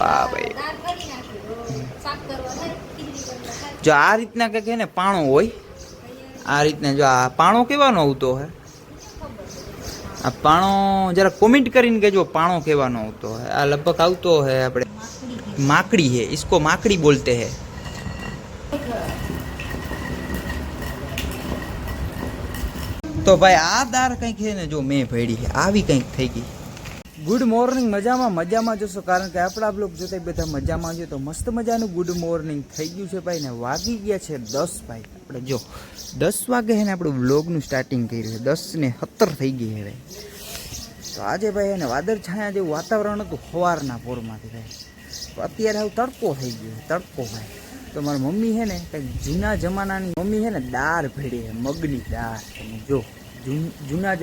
વાહ ભાઈ, જો આ રીતના કંઈક હે ને પાણો હોય, આ રીતના જો આ પાણો કેવાનો આવતો હે, આ પાણો જરા કોમેન્ટ કરીને કેજો પાણો કેવાનો આવતો હે। આ લગભગ આવતો હે આપણે माकड़ी है, इसको माकड़ी बोलते हैं। तो भाई आ दार कंईक है ने जो मैं भेड़ी है આવી કંઈક થઈ ગઈ। ગુડ મોર્નિંગ, મજામાં જોશો કારણ કે આપણા બ્લોગ જોતા બધા મજામાં છે। તો મસ્ત મજાનું ગુડ મોર્નિંગ થઈ ગયું છે ભાઈ ને વાગી ગયા છે 10 ભાઈ। આપણે જો 10 વાગે હે ને આપણું બ્લોગનું સ્ટાર્ટિંગ કર્યું છે, 10:17 થઈ ગઈ છે ભાઈ। તો આજે ભાઈ એને વાદળ છાયા જેવું વાતાવરણ હતું સવારના પોરમાંથી ભાઈ, તો અત્યારે હવે તડકો થઈ ગયો, તડકો ભાઈ। તો મારી મમ્મી છે ને કંઈક જૂના જમાનાની મમ્મી છે ને દાળ ભેળી છે, મગની દાળ। તમે જો જૂના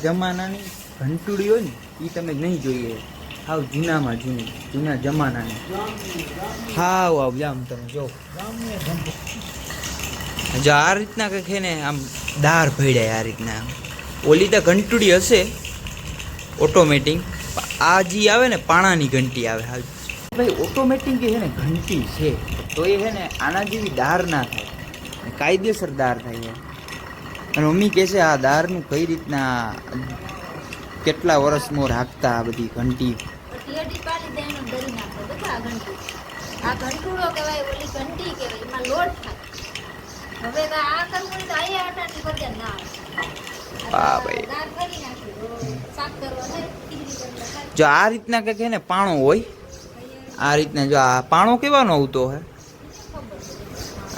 જમાનાની ઘંટુડી હોય ને એ તમે નહીં જોઈએ, હાવ જૂના જમાનાની હાવ આમ તમે જો આ રીતના કંઈક છે ને આમ દાળ ભેળે આ રીતના। ઓલી તો ઘંટુડી હશે ઓટોમેટિક, આ જે આવે ને પાણાની ઘંટી આવે હાલ ભાઈ, ઓટોમેટિક છે ને ઘંટી છે તો એ છે ને આના જેવી દાર ના થાય, કાયદેસર દાર થાય છે। અને મમ્મી કહે છે આ દારનું કઈ રીતના કેટલા વર્ષમાં રાખતા આ બધી ઘંટી। જો આ રીતના કંઈક છે ને પાણો હોય, આ રીતના જો આ પાણો કેવાનો આવતો હે,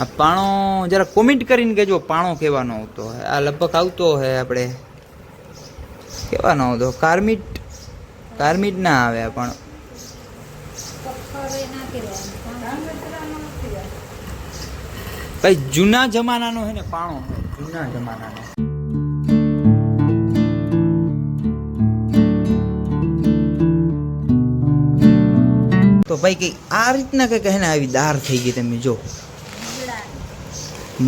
આ પાણો જરા કોમેન્ટ કરીને કેજો પાણો કેવાનો આવતો હે। આ લગભગ આવતો હે આપણે કેવાનો આવતો, કાર્મિટ ના આવે પણ ભાઈ જૂના જમાનાનો હે ને પાણો હે, જૂના જમાનાનો। તો ભાઈ કઈ આ રીતના કઈક હે ને આવી દાર થઈ ગઈ, તમે જો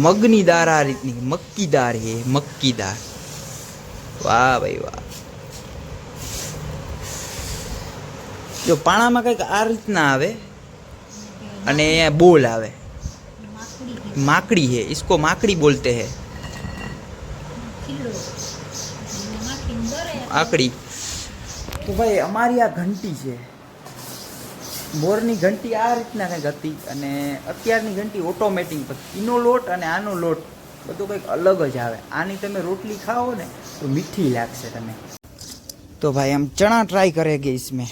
મગની દાર આ રીતની, મક્કી દાર હે, મક્કી દાર। વાહ ભાઈ વાહ। જો પાણામાં કઈક આ રીતના આવે અને અહીંયા બોલ આવે, माकड़ी है, इसको माकड़ी बोलते हैं, आकड़ी। तो भाई અમારી આ ઘંટી છે, મોરની ઘંટી આ રીતના કંઈક હતી અને અત્યારની ઘંટી ઓટોમેટિક, એનો લોટ અને આનો લોટ બધું કંઈક અલગ જ આવે। આની તમે રોટલી ખાઓ ને તો મીઠી લાગશે તમે। તો भाई हम चना ट्राई करेंगे इसमें,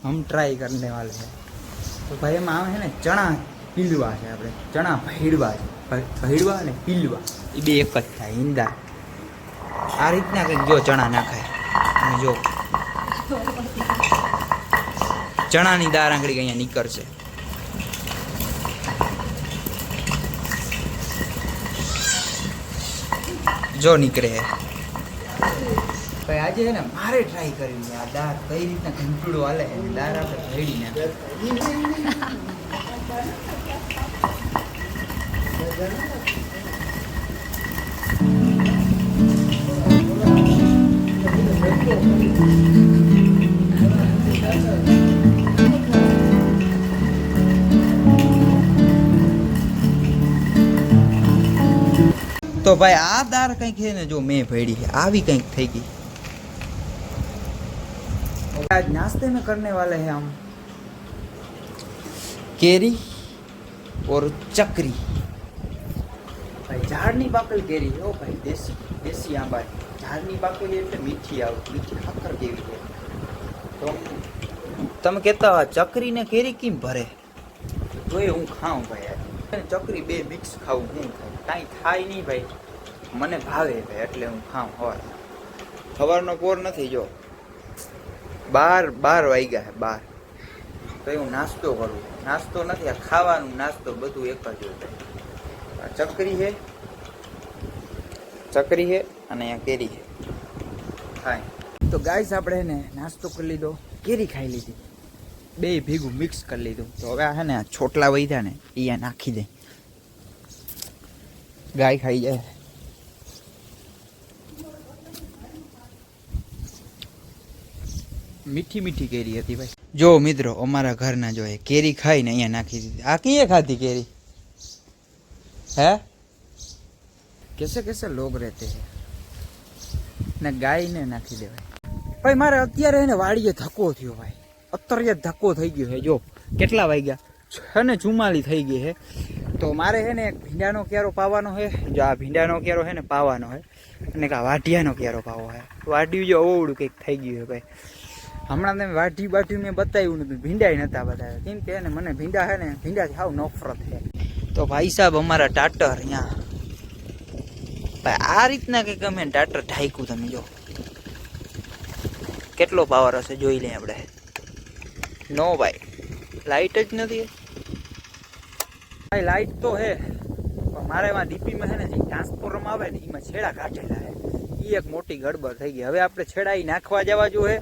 हम ट्राई करने वाले हैं। तो भाई એમાં આવે છે ને ચણા પીલવા છે, આપણે ચણા ભેળવા અને પીલવા એ બે એક જ થાય, ઈંડા આ રીતના કંઈક જો ચણા નાખાય અને જો ચણાની દાળ આંગળી અહીંયા નીકળશે। જો નીકળે ભાઈ આજે ને મારે ટ્રાય કરવી આ દાળ કઈ રીતના ઘંટુડો હાલે, દાળ આપણે ભેળી નાખે। तो भाई आ दार कंईक है ने जो मैं भेड़ी है आवी कंईक થઈ ગઈ। आज नाश्ते में करने वाले हैं हम केरी और चकरी। भाई झाड़नी पाकल केरी हो भाई, देसी आंबा झाड़नी पाकेली એટલે મીઠી આવે, મીઠી હકર કેવી છે। તો તમે કહેતા ચકરી ને કેરી કેમ ભરે, તો એ હું ખાઉં ભાઈ, ચકરી બે મિક્સ ખાવું, હું કાંઈ થાય નહીં ભાઈ, મને ભાવે ભાઈ એટલે હું ખાઉં। સવારનો પોર નથી, જો 12 વાગ્યા છે 12, તો હું નાસ્તો કરું, નાસ્તો નથી આ ખાવાનું, નાસ્તો બધું એક જ હોય। આ ચકરી છે અને અહીંયા કેરી છે ખાય। તો ગાઈસ આપણે ને નાસ્તો કરી લીધો, કેરી ખાઈ લીધી, બે ભેગું મિક્સ કરી લીધું। તો હવે આ છે ને આ છોટલા વૈધા ને અહીંયા નાખી દે, ગાય ખાઈ જાય। મીઠી મીઠી કેરી હતી ભાઈ, જો મિત્રો અમારા ઘરના જો એ કેરી ખાઈને અહીંયા નાખી દીધી. આ કીએ ખાધી કેરી? હે कैसे कैसे लोग रहते हैं ને ગાયને નાખી દેવાય. ભાઈ મારે અત્યારે એને વાડીએ ધક્કો થયો ભાઈ. અત્યારે ધક્કો થઈ ગયો છે. જો કેટલા વાગ્યા છે ને 44 થઈ ગઈ છે. તો મારે છે ને એક ભીંડાનો ક્યારો પાવાનો છે. જો આ ભીંડાનો ક્યારો છે ને પાવાનો છે અને આ વાઢિયાનો ક્યારો પાવો છે. વાઢ્યું જો અવળું કંઈક થઈ ગયું છે ભાઈ. હમણાં તમે વાઢી બાઢ્યું મેં બતાવ્યું નતું, ભીંડાય નતા બતાવ્યા. કેમ કે ને મને ભીંડા છે ને ભીંડાથી હાવ નફરત છે. તો ભાઈ સાહેબ અમારા ટાટર અહીંયા ભાઈ આ રીતના કંઈક અમે ટાટર ઢાંક્યું. તમે જો કેટલો પાવર હશે જોઈ લઈએ આપણે. નો ભાઈ લાઇટ જ નથી ભાઈ. લાઇટ તો હે પણ મારે એમાં ડીપીમાં છે ને જે ટ્રાન્સફોર્મર આવે ને એમાં છેડા કાઢેલા છે. એ એક મોટી ગડબડ થઈ ગઈ. હવે આપણે છેડા નાખવા જવા જોઈએ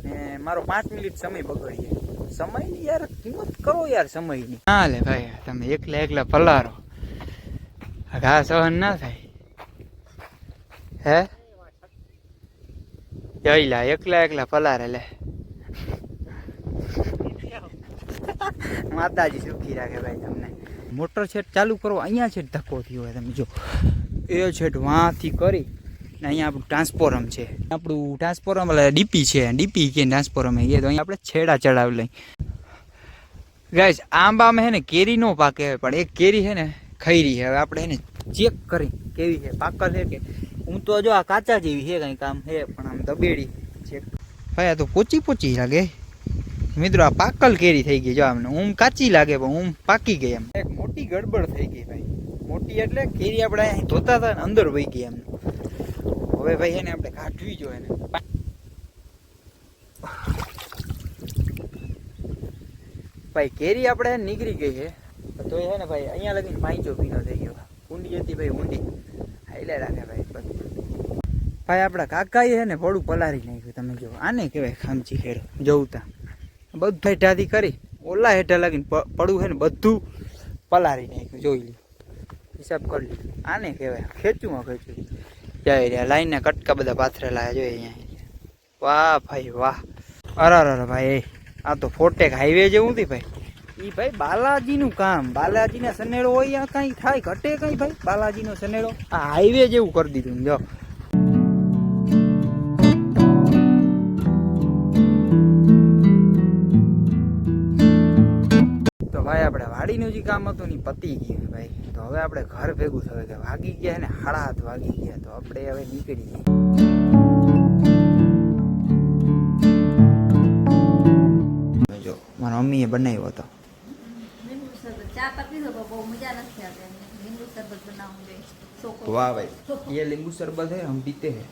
ને મારો 5 મિનિટ સમય બગડીએ. સમયની યાર કિંમત કરો યાર સમયની. હા લે ભાઈ તમે એકલા પલારો ઘા સહન ના થાય હે. જઈલા એકલા પલારે લે. માતાજી સુખી રાખે ભાઈ તમને. મોટર છેટ ચાલુ કરો અહીંયા છેટ ધક્કો થયો હોય. તમે જો એ છેટ વાંથી કરી ને અહીંયા આપણું ટ્રાન્સફોર્મ છે. આપણું ટ્રાન્સફોર્મ એટલે ડીપી છે. ડીપી કે ટ્રાન્સફોર્મ એ તો અહીંયા આપણે છેડા ચડાવી લઈ. ગાઈસ આંબામાં હે ને કેરી નો પાકે પણ એક કેરી છે ને ખઈરી છે. હવે આપણે એને ચેક કરી કેવી છે, પાકલ છે કે. હું તો જો આ કાચા જેવી છે કંઈક આમ છે પણ આમ દબેડી ચેક. ભાઈ આ તો પોચી લાગે મિત્રો. આ પાકલ કેરી થઈ ગઈ. જો આમને ઊંઘ કાચી લાગે પણ ઊંઘ પાકી ગઈ. એમ એક મોટી ગડબડ થઈ ગઈ ભાઈ. મોટી એટલે કેરી આપણે અહીં ધોતા હતા ને અંદર વહી ગઈ એમ. હવે ભાઈ એને આપણે કાઢવી જોઈએ ને. ભાઈ કેરી આપણે નીકળી ગઈ છે તો એ છે ને ભાઈ અહીંયા લગીને પાંચો પીનો થઈ ગયો. ઊંડી હતી ભાઈ ઊંડી હાઈલે રાખે ભાઈ બધું. ભાઈ આપણા કાકાએ છે ને પડું પલારી નાખ્યું. તમે જો આને કહેવાય ખામચી ખેડો. જોઉતા બધું હેઠાથી કરી ઓલા હેઠા લાગીને પડું છે ને બધું પલારી નાખ્યું. જોઈ લ્યો હિસાબ કરી લ્યો. આને કહેવાય ખેંચું જાય રહ્યા. લાઈનના કટકા બધા પાથરેલા જોઈએ અહીંયા. વાહ ભાઈ વાહ. અરે ભાઈ આ તો ફોટેક હાઈવે જેવું હતી ભાઈ. એ ભાઈ બાલાજીનું કામ. બાલાજીના સનેડો હોય કાંઈ થાય ઘટે કંઈ ભાઈ. બાલાજીનો સનેડો આ હાઈવે જેવું કરી દીધું. જો તો ભાઈ આપણે વાડીનું જે કામ હતું ને પતી ગયું ભાઈ. તો હવે આપણે ઘર ભેગું થયું કે વાગી ગયા ને 7:30 વાગી ગયા. તો આપણે હવે નીકળી ગયા. જો મારા મમ્મીએ બનાવ્યો હતો. वाह भाई ये नींबू शरबत है हम पीते हैं.